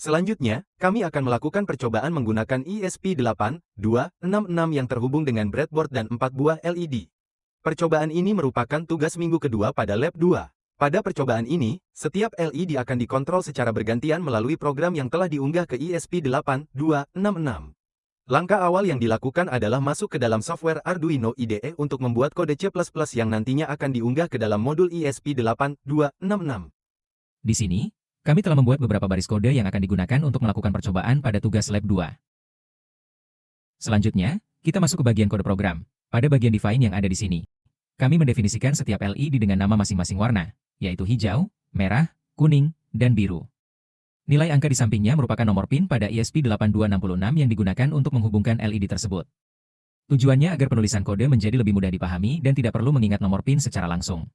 Selanjutnya, kami akan melakukan percobaan menggunakan ESP8266 yang terhubung dengan breadboard dan 4 buah LED. Percobaan ini merupakan tugas minggu kedua pada Lab 2. Pada percobaan ini, setiap LED akan dikontrol secara bergantian melalui program yang telah diunggah ke ESP8266. Langkah awal yang dilakukan adalah masuk ke dalam software Arduino IDE untuk membuat kode C++ yang nantinya akan diunggah ke dalam modul ESP8266. Di sini, kami telah membuat beberapa baris kode yang akan digunakan untuk melakukan percobaan pada tugas Lab 2. Selanjutnya, kita masuk ke bagian kode program. Pada bagian define yang ada di sini, kami mendefinisikan setiap LED dengan nama masing-masing warna, yaitu hijau, merah, kuning, dan biru. Nilai angka di sampingnya merupakan nomor pin pada ESP8266 yang digunakan untuk menghubungkan LED tersebut. Tujuannya agar penulisan kode menjadi lebih mudah dipahami dan tidak perlu mengingat nomor pin secara langsung.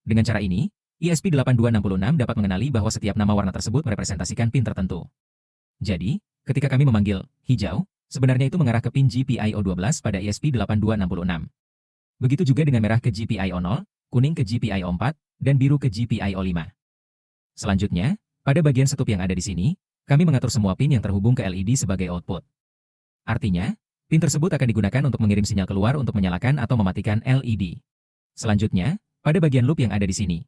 Dengan cara ini, ESP8266 dapat mengenali bahwa setiap nama warna tersebut merepresentasikan pin tertentu. Jadi, ketika kami memanggil hijau, sebenarnya itu mengarah ke pin GPIO12 pada ESP8266. Begitu juga dengan merah ke GPIO0, kuning ke GPIO4, dan biru ke GPIO5. Selanjutnya, pada bagian setup yang ada di sini, kami mengatur semua pin yang terhubung ke LED sebagai output. Artinya, pin tersebut akan digunakan untuk mengirim sinyal keluar untuk menyalakan atau mematikan LED. Selanjutnya, pada bagian loop yang ada di sini.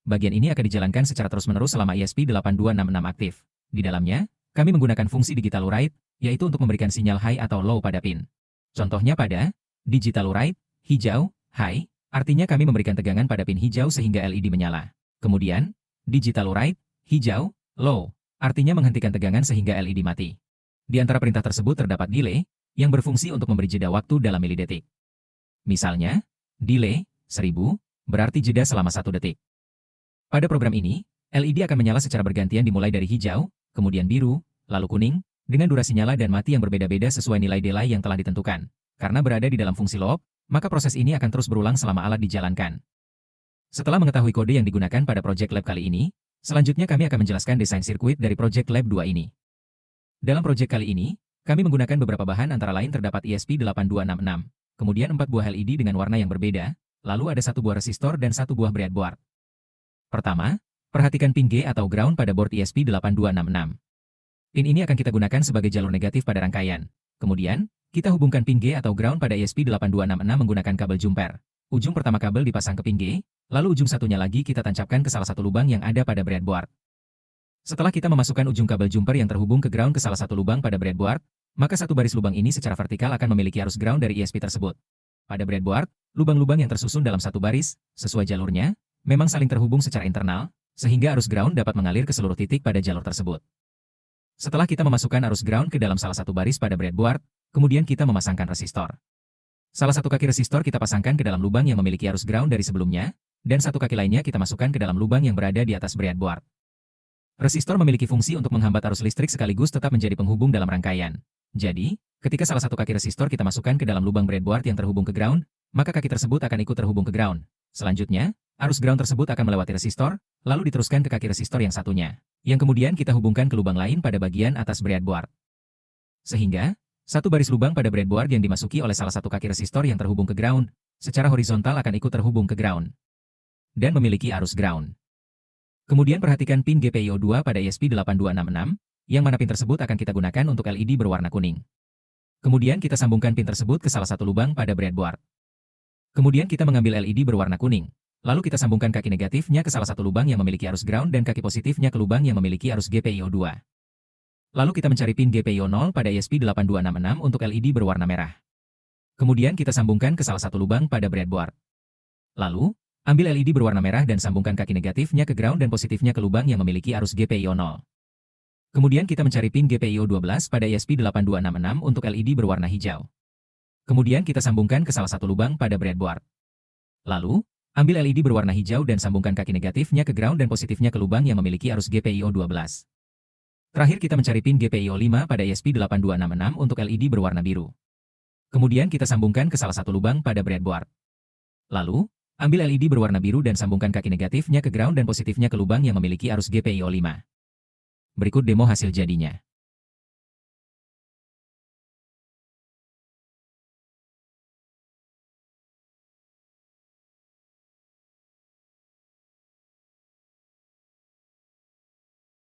Bagian ini akan dijalankan secara terus-menerus selama ESP8266 aktif. Di dalamnya, kami menggunakan fungsi digital write, yaitu untuk memberikan sinyal high atau low pada pin. Contohnya pada digital write, hijau, high, artinya kami memberikan tegangan pada pin hijau sehingga LED menyala. Kemudian, digital write, hijau, low, artinya menghentikan tegangan sehingga LED mati. Di antara perintah tersebut terdapat delay, yang berfungsi untuk memberi jeda waktu dalam milidetik. Misalnya, delay 1000 berarti jeda selama 1 detik. Pada program ini, LED akan menyala secara bergantian dimulai dari hijau, kemudian biru, lalu kuning, dengan durasi nyala dan mati yang berbeda-beda sesuai nilai delay yang telah ditentukan. Karena berada di dalam fungsi loop, maka proses ini akan terus berulang selama alat dijalankan. Setelah mengetahui kode yang digunakan pada Project Lab kali ini, selanjutnya kami akan menjelaskan desain sirkuit dari Project Lab 2 ini. Dalam proyek kali ini, kami menggunakan beberapa bahan antara lain terdapat ESP8266, kemudian 4 buah LED dengan warna yang berbeda, lalu ada 1 buah resistor dan 1 buah breadboard. Pertama, perhatikan pin G atau ground pada board ESP8266. Pin ini akan kita gunakan sebagai jalur negatif pada rangkaian. Kemudian, kita hubungkan pin G atau ground pada ESP8266 menggunakan kabel jumper. Ujung pertama kabel dipasang ke pin G, lalu ujung satunya lagi kita tancapkan ke salah satu lubang yang ada pada breadboard. Setelah kita memasukkan ujung kabel jumper yang terhubung ke ground ke salah satu lubang pada breadboard, maka satu baris lubang ini secara vertikal akan memiliki arus ground dari ESP tersebut. Pada breadboard, lubang-lubang yang tersusun dalam satu baris, sesuai jalurnya, memang saling terhubung secara internal, sehingga arus ground dapat mengalir ke seluruh titik pada jalur tersebut. Setelah kita memasukkan arus ground ke dalam salah satu baris pada breadboard, kemudian kita memasangkan resistor. Salah satu kaki resistor kita pasangkan ke dalam lubang yang memiliki arus ground dari sebelumnya, dan satu kaki lainnya kita masukkan ke dalam lubang yang berada di atas breadboard. Resistor memiliki fungsi untuk menghambat arus listrik sekaligus tetap menjadi penghubung dalam rangkaian. Jadi, ketika salah satu kaki resistor kita masukkan ke dalam lubang breadboard yang terhubung ke ground, maka kaki tersebut akan ikut terhubung ke ground. Selanjutnya, arus ground tersebut akan melewati resistor, lalu diteruskan ke kaki resistor yang satunya, yang kemudian kita hubungkan ke lubang lain pada bagian atas breadboard. Sehingga, satu baris lubang pada breadboard yang dimasuki oleh salah satu kaki resistor yang terhubung ke ground, secara horizontal akan ikut terhubung ke ground dan memiliki arus ground. Kemudian perhatikan pin GPIO2 pada ESP8266, yang mana pin tersebut akan kita gunakan untuk LED berwarna kuning. Kemudian kita sambungkan pin tersebut ke salah satu lubang pada breadboard. Kemudian kita mengambil LED berwarna kuning, lalu kita sambungkan kaki negatifnya ke salah satu lubang yang memiliki arus ground dan kaki positifnya ke lubang yang memiliki arus GPIO2. Lalu kita mencari pin GPIO0 pada ESP8266 untuk LED berwarna merah. Kemudian kita sambungkan ke salah satu lubang pada breadboard. Lalu, ambil LED berwarna merah dan sambungkan kaki negatifnya ke ground dan positifnya ke lubang yang memiliki arus GPIO0. Kemudian kita mencari pin GPIO12 pada ESP8266 untuk LED berwarna hijau. Kemudian kita sambungkan ke salah satu lubang pada breadboard. Lalu, ambil LED berwarna hijau dan sambungkan kaki negatifnya ke ground dan positifnya ke lubang yang memiliki arus GPIO12. Terakhir kita mencari pin GPIO5 pada ESP8266 untuk LED berwarna biru. Kemudian kita sambungkan ke salah satu lubang pada breadboard. Lalu, ambil LED berwarna biru dan sambungkan kaki negatifnya ke ground dan positifnya ke lubang yang memiliki arus GPIO5. Berikut demo hasil jadinya.